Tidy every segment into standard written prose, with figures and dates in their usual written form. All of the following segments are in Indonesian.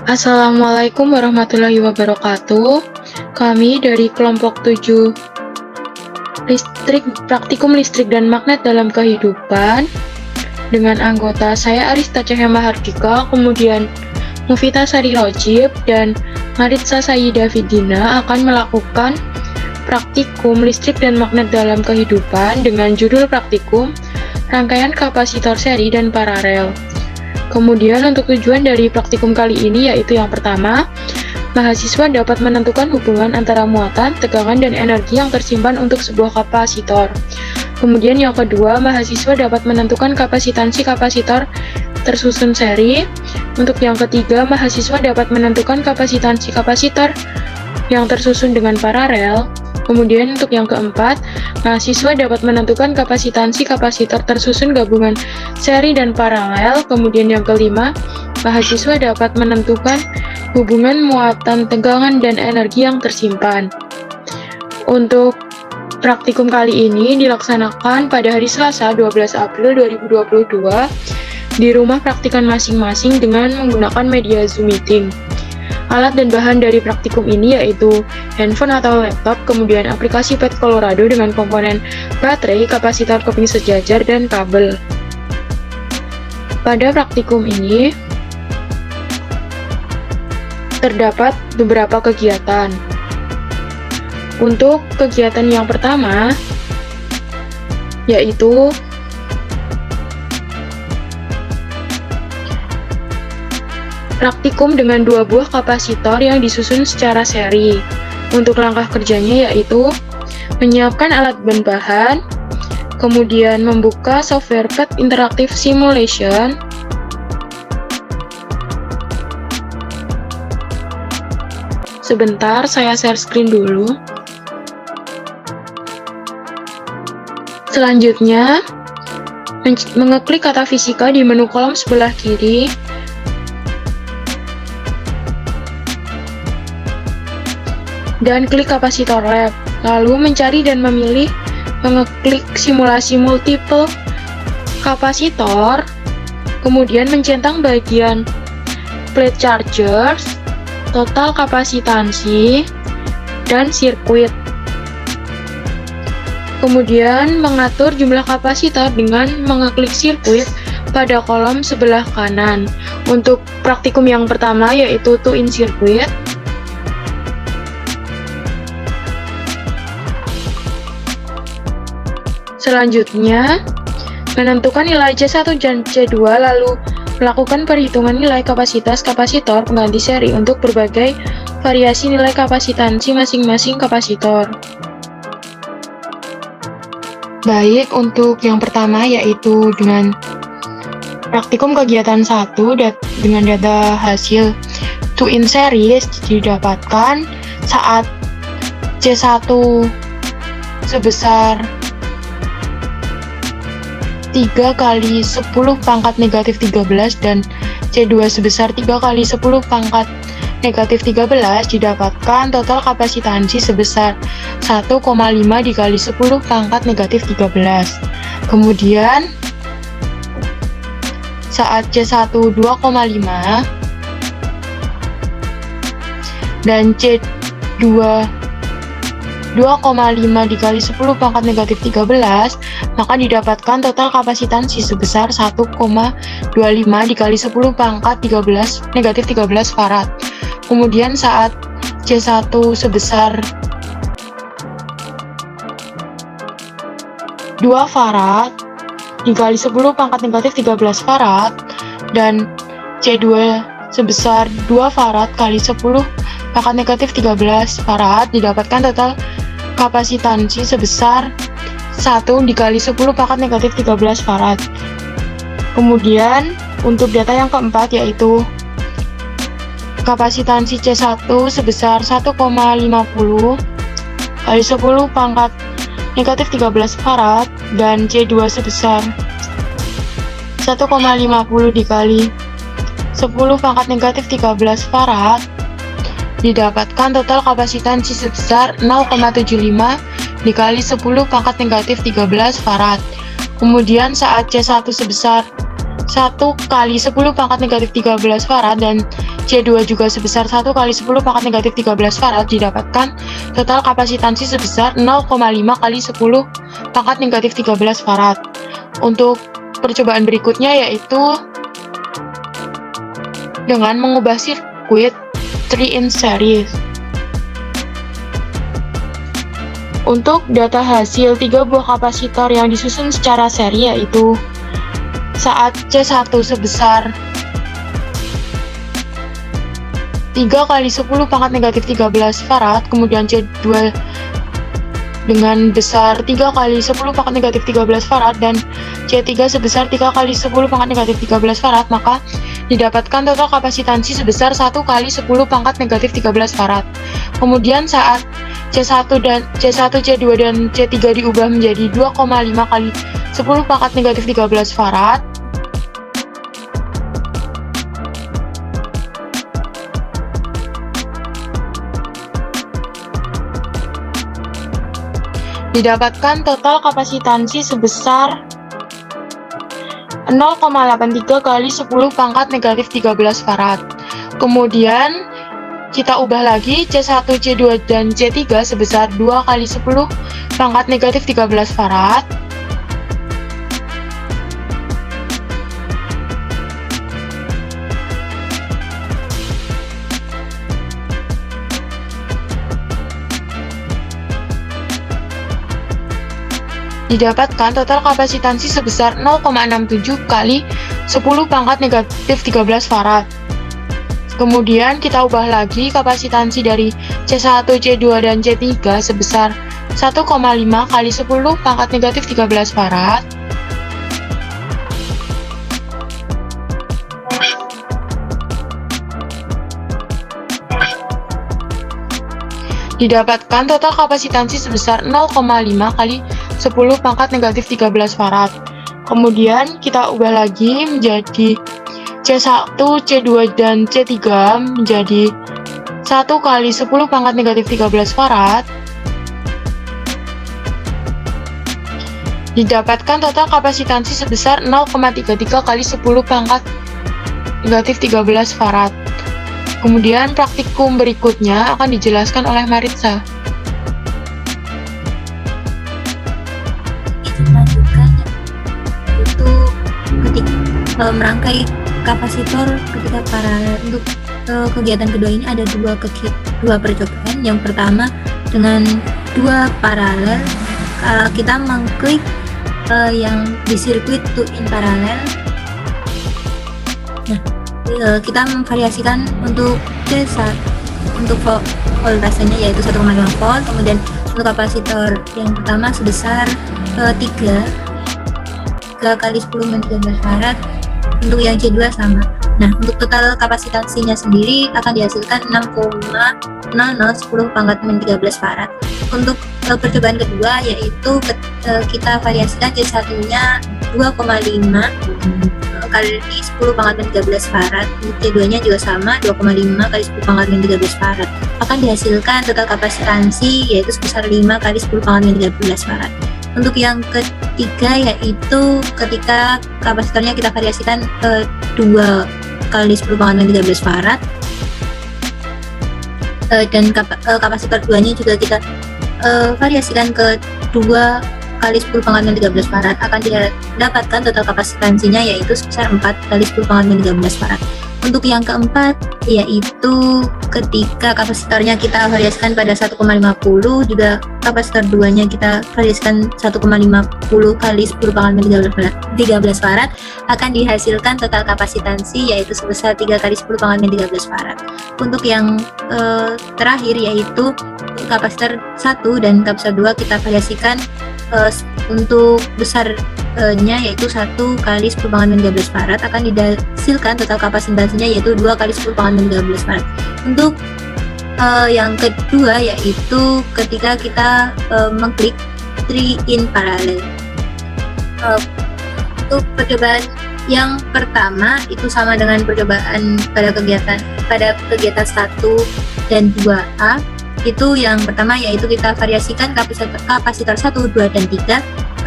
Assalamualaikum warahmatullahi wabarakatuh. Kami dari kelompok 7 Praktikum Listrik dan Magnet dalam Kehidupan dengan anggota saya Arista Cahya Mahardika, kemudian Mufita Sari Rojib dan Maritza Sayyidah Fidina akan melakukan praktikum listrik dan magnet dalam kehidupan dengan judul praktikum rangkaian kapasitor seri dan paralel. Kemudian untuk tujuan dari praktikum kali ini yaitu yang pertama, mahasiswa dapat menentukan hubungan antara muatan, tegangan, dan energi yang tersimpan untuk sebuah kapasitor. Kemudian yang kedua, mahasiswa dapat menentukan kapasitansi kapasitor tersusun seri. Untuk yang ketiga, mahasiswa dapat menentukan kapasitansi kapasitor yang tersusun dengan paralel. Kemudian untuk yang keempat, mahasiswa dapat menentukan kapasitansi kapasitor tersusun gabungan seri dan paralel. Kemudian yang kelima, mahasiswa dapat menentukan hubungan muatan, tegangan, dan energi yang tersimpan. Untuk praktikum kali ini dilaksanakan pada hari Selasa 12 April 2022 di rumah praktikan masing-masing dengan menggunakan media Zoom Meeting. Alat dan bahan dari praktikum ini yaitu handphone atau laptop, kemudian aplikasi Pad Colorado dengan komponen baterai, kapasitor keping sejajar, dan kabel. Pada praktikum ini terdapat beberapa kegiatan. Untuk kegiatan yang pertama yaitu praktikum dengan dua buah kapasitor yang disusun secara seri. Untuk langkah kerjanya yaitu menyiapkan alat dan bahan, kemudian membuka software Pad Interactive Simulation, sebentar saya share screen dulu. Selanjutnya, mengeklik kata fisika di menu kolom sebelah kiri. Dan klik kapasitor lab, lalu mencari dan memilih mengeklik simulasi multiple kapasitor, kemudian mencentang bagian plate chargers, total kapasitansi, dan sirkuit. Kemudian mengatur jumlah kapasitor dengan mengeklik sirkuit pada kolom sebelah kanan. Untuk praktikum yang pertama yaitu to in circuit. Selanjutnya, menentukan nilai C1 dan C2 lalu melakukan perhitungan nilai kapasitas kapasitor pengganti seri untuk berbagai variasi nilai kapasitansi masing-masing kapasitor. Baik, untuk yang pertama yaitu dengan praktikum kegiatan 1 dengan data hasil 2 in series didapatkan saat C1 sebesar 3 kali 10 pangkat negatif 13 dan C2 sebesar 3 kali 10 pangkat negatif 13 didapatkan total kapasitansi sebesar 1,5 dikali 10 pangkat negatif 13. Kemudian saat C1 2,5 dan C2 2,5 dikali 10 pangkat negatif 13, maka didapatkan total kapasitansi sebesar 1,25 dikali 10 pangkat 13 negatif 13 farad. Kemudian saat C1 sebesar 2 farad dikali 10 pangkat negatif 13 farad dan C2 sebesar 2 farad kali 10 pangkat negatif 13 farad didapatkan total kapasitansi sebesar 1 dikali 10 pangkat negatif 13 farad. Kemudian untuk data yang keempat yaitu kapasitansi C1 sebesar 1,50 kali 10 pangkat negatif 13 farad dan C2 sebesar 1,50 dikali 10 pangkat negatif 13 farad didapatkan total kapasitansi sebesar 0,75 dikali 10 pangkat negatif 13 farad. Kemudian saat C1 sebesar 1 kali 10 pangkat negatif 13 farad dan C2 juga sebesar 1 kali 10 pangkat negatif 13 farad, didapatkan total kapasitansi sebesar 0,5 kali 10 pangkat negatif 13 farad. Untuk percobaan berikutnya yaitu dengan mengubah sirkuit 3 in series. Untuk data hasil 3 buah kapasitor yang disusun secara seri yaitu saat C1 sebesar 3 kali 10 pangkat negatif 13 farad, kemudian C2 dengan besar 3 kali 10 pangkat negatif 13 farad, dan C3 sebesar 3 kali 10 pangkat negatif 13 farad, maka didapatkan total kapasitansi sebesar 1 kali 10 pangkat negatif 13 farad. Kemudian saat C1, C2, dan C3 diubah menjadi 2,5 kali 10 pangkat negatif 13 farad, didapatkan total kapasitansi sebesar 0,83 kali 10 pangkat negatif 13 farad. Kemudian kita ubah lagi C1, C2, dan C3 sebesar 2 kali 10 pangkat negatif 13 farad. Didapatkan total kapasitansi sebesar 0,67 kali 10 pangkat negatif 13 farad. Kemudian kita ubah lagi kapasitansi dari C1, C2, dan C3 sebesar 1,5 kali 10 pangkat negatif 13 farad. Didapatkan total kapasitansi sebesar 0,5 kali 10 pangkat negatif 13 farad. Kemudian kita ubah lagi menjadi C1, C2, dan C3 menjadi 1 kali 10 pangkat negatif 13 farad. Didapatkan total kapasitansi sebesar 0,33 kali 10 pangkat negatif 13 farad. Kemudian praktikum berikutnya akan dijelaskan oleh Maritza. Dilanjutkan itu ketika merangkai kapasitor ketika paralel. Untuk kegiatan kedua ini ada dua percobaan. Yang pertama dengan 2 paralel, kita mengklik yang di sirkuit 2 in paralel. Nah, kita memvariasikan untuk C1 untuk voltasenya yaitu 1,5 volt. Kemudian untuk kapasitor yang pertama sebesar 3 kali 10 13 farad. Untuk yang C2 sama. Nah, untuk total kapasitansinya sendiri akan dihasilkan 6,0010 pangkat 13 farad. Untuk percobaan kedua yaitu kita variasikan C1-nya 2,5 kali 10 pangkat 13 farad. Untuk C2-nya juga sama 2,5 kali 10 pangkat 13 farad. Akan dihasilkan total kapasitansi yaitu sebesar 5 kali 10 pangkat 13 farad. Untuk yang ketiga yaitu ketika kapasitornya kita variasikan 2 kali 10 pangkat 13 farad, dan kapasitor 2-nya juga kita variasikan ke 2 kali 10 pangkat 13 farad. Akan didapatkan total kapasitansinya yaitu sebesar 4 kali 10 pangkat 13 farad. Untuk yang keempat yaitu ketika kapasitornya kita variasikan pada 1,50, juga kapasitor 2-nya kita variasikan 1,50 kali 10 pangkat 13 farad, akan dihasilkan total kapasitansi yaitu sebesar 3 kali 10 pangkat 13 farad. Untuk yang terakhir yaitu kapasitor 1 dan kapasitor 2 kita variasikan untuk besarnya yaitu 1 kali 10 pangkat 13 farad, akan dihasilkan total kapasitansinya yaitu 2 kali 10 pangkat 13 farad. Untuk yang kedua yaitu ketika kita mengklik 3 in parallel. Untuk percobaan yang pertama itu sama dengan percobaan pada kegiatan 1 dan 2A. Itu yang pertama yaitu kita variasikan kapasitor 1, 2, dan 3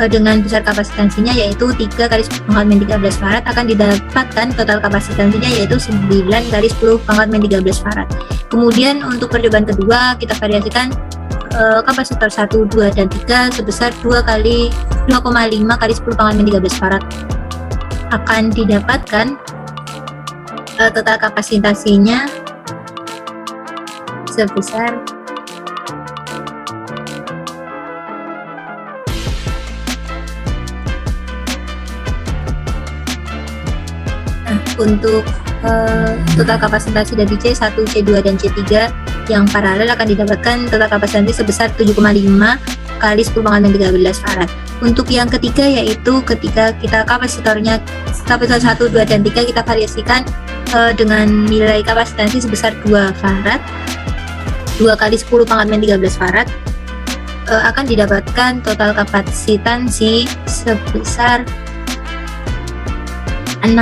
dengan besar kapasitansinya yaitu 3 kali 10 pangkat min 13 farad, akan didapatkan total kapasitansinya yaitu 9 kali 10 pangkat min 13 farad. Kemudian untuk percobaan kedua kita variasikan kapasitor 1, 2, dan 3 sebesar 2,5 kali 10 pangkat min 13 farad. Akan didapatkan total kapasitansinya sebesar untuk total kapasitansi dari C1, C2, dan C3 yang paralel akan didapatkan total kapasitansi sebesar 7,5 kali 10 pangkat min 13 farad. Untuk yang ketiga yaitu ketika kita kapasitor 1, 2, dan 3 kita variasikan dengan nilai kapasitansi sebesar 2 farad, 2 kali 10 pangkat min 13 farad, akan didapatkan total kapasitansi sebesar 6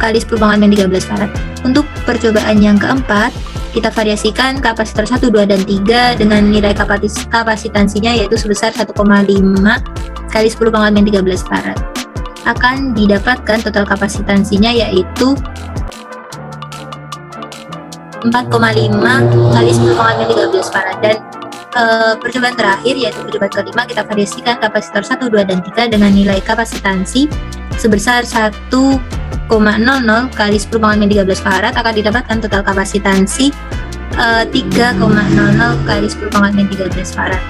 kali 10 pangkat min 13 farad. Untuk percobaan yang keempat, kita variasikan kapasitor 1, 2, dan 3 dengan nilai kapasitansinya yaitu sebesar 1,5 kali 10 pangkat min 13 farad. Akan didapatkan total kapasitansinya yaitu 4,5 kali 10 pangkat min 13 farad. Dan percobaan terakhir yaitu percobaan kelima, kita variasikan kapasitor 1, 2, dan 3 dengan nilai kapasitansi sebesar 1,00 kali 10 pangkat min 13 farad, akan didapatkan total kapasitansi 3,00 kali 10 pangkat min 13 farad.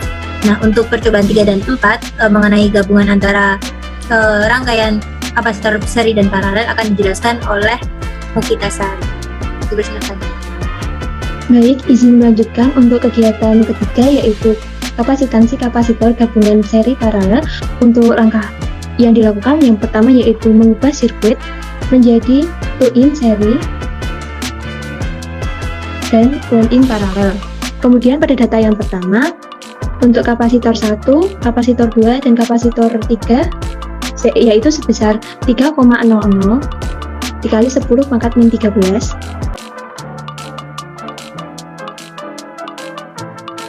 Nah, untuk percobaan 3 dan 4 mengenai gabungan antara rangkaian kapasitor seri dan paralel akan dijelaskan oleh Mufitasari. Dipersilakan. Baik, izin melanjutkan untuk kegiatan ketiga yaitu kapasitansi kapasitor gabungan seri paralel. Untuk rangka yang dilakukan yang pertama yaitu mengubah sirkuit menjadi 2-in seri dan 1-in paralel. Kemudian pada data yang pertama untuk kapasitor 1, kapasitor 2, dan kapasitor 3 yaitu sebesar 3,00 dikali 10 pangkat min 13,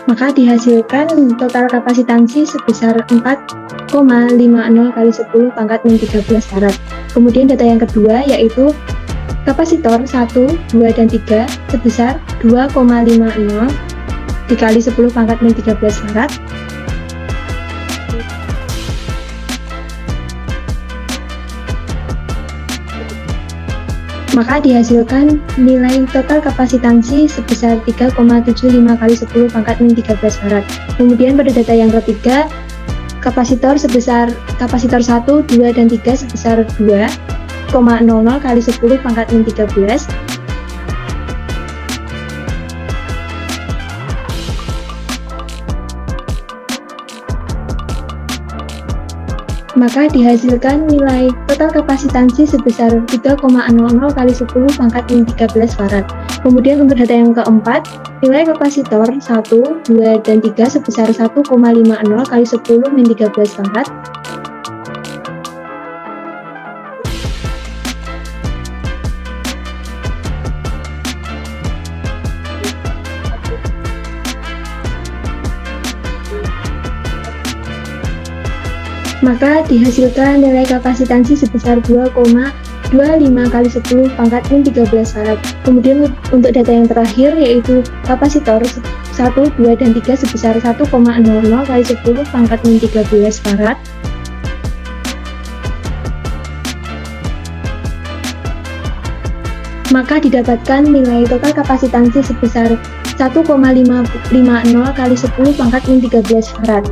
maka dihasilkan total kapasitansi sebesar 4,50 kali 10 pangkat min 13 farad. Kemudian data yang kedua yaitu kapasitor 1, 2, dan 3 sebesar 2,50 dikali 10 pangkat min 13 farad, maka dihasilkan nilai total kapasitansi sebesar 3,75 kali 10 pangkat min 13 farad. Kemudian pada data yang ketiga, kapasitor 1, 2, dan 3 sebesar 2,00 kali 10 pangkat min 13, maka dihasilkan nilai total kapasitansi sebesar 3,00 kali 10 pangkat min 13 farad. Kemudian untuk data yang keempat, nilai kapasitor 1, 2, dan 3 sebesar 1,50 kali 10 min 13 farad, maka dihasilkan nilai kapasitansi sebesar 2,25 kali 10 pangkat min 13 farad. Kemudian untuk data yang terakhir yaitu kapasitor 1, 2, dan 3 sebesar 1,00 kali 10 pangkat min 13 farad, maka didapatkan nilai total kapasitansi sebesar 1,550 kali 10 pangkat min 13 farad.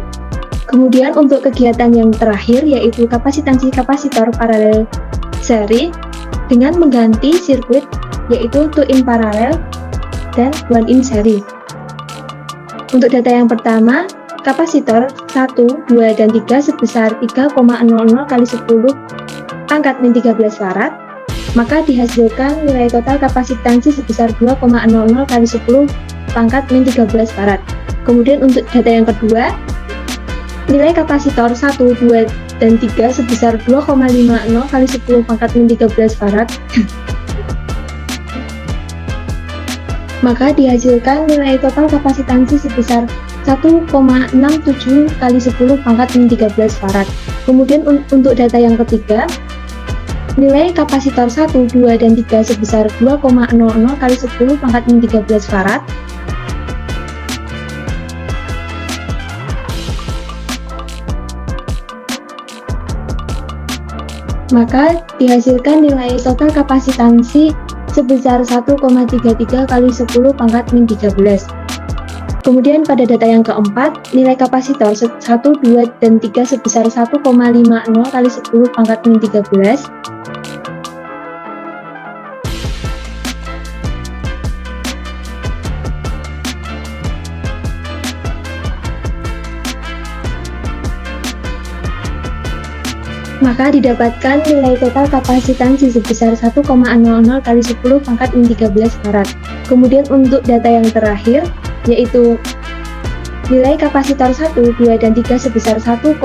Kemudian untuk kegiatan yang terakhir yaitu kapasitansi kapasitor paralel seri dengan mengganti sirkuit yaitu 2-in paralel dan 1-in seri. Untuk data yang pertama, kapasitor 1, 2, dan 3 sebesar 3,00 kali 10 pangkat min 13 farad, maka dihasilkan nilai total kapasitansi sebesar 2,00 kali 10 pangkat min 13 farad. Kemudian untuk data yang kedua, nilai kapasitor 1, 2, dan 3 sebesar 2,50 kali 10 pangkat min 13 farad, maka dihasilkan nilai total kapasitansi sebesar 1,67 kali 10 pangkat min 13 farad. Kemudian untuk data yang ketiga, nilai kapasitor 1, 2, dan 3 sebesar 2,00 kali 10 pangkat min 13 farad. Maka dihasilkan nilai total kapasitansi sebesar 1,33 kali 10 pangkat min 13. Kemudian pada data yang keempat, nilai kapasitor 1, 2, dan 3 sebesar 1,50 kali 10 pangkat min 13. Maka didapatkan nilai total kapasitansi sebesar 1,00 kali 10 pangkat min 13 farad. Kemudian untuk data yang terakhir, yaitu nilai kapasitor 1, 2, dan 3 sebesar 1,00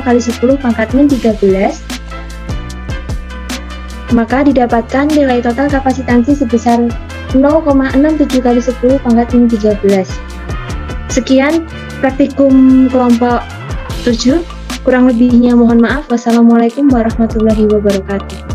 kali 10 pangkat min 13, maka didapatkan nilai total kapasitansi sebesar 0,67 kali 10 pangkat min 13. Sekian praktikum kelompok 7. Kurang lebihnya mohon maaf. Wassalamualaikum warahmatullahi wabarakatuh.